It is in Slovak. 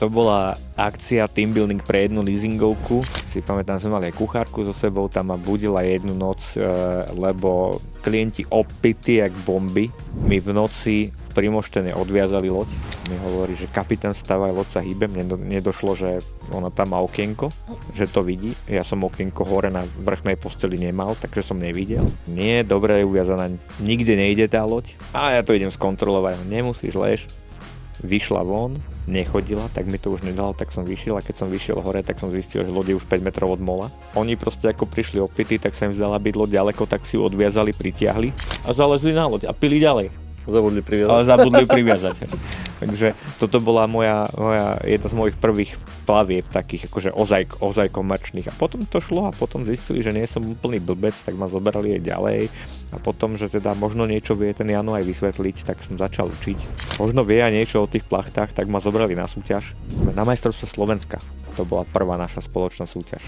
To bola akcia team building pre jednu leasingovku. Si pamätám, sme mali aj kuchárku so sebou, tam ma budila jednu noc, lebo klienti opití jak bomby mi v noci v Primoštene odviazali loď. Mi hovorí, že kapitán vstávaj, loď sa hýbe. Mne nedošlo, že ona tam má okienko, že to vidí. Ja som okienko hore na vrchnej posteli nemal, takže som nevidel. Nie, dobre je uviazaná, nikde nejde tá loď. A ja to idem skontrolovať, nemusíš, lež. Vyšla von, nechodila, tak mi to už nedalo, tak som vyšiel a keď som vyšiel hore, tak som zistil, že loď je už 5 metrov od mola. Oni proste ako prišli opití, tak sa im zdala byť loď ďaleko, tak si ju odviazali, pritiahli a zalezli na loď a pili ďalej. Zabudli priviazať. Ale zabudli priviazať. Takže toto bola jedna z mojich prvých plavieb, takých akože ozaj komerčných. A potom to šlo a potom zistili, že nie som úplný blbec, tak ma zoberali aj ďalej. A potom, že teda možno niečo vie ten Jano aj vysvetliť, tak som začal učiť. Možno vie aj niečo o tých plachtách, tak ma zobrali na súťaž. Na majstrovstvo Slovenska. To bola prvá naša spoločná súťaž.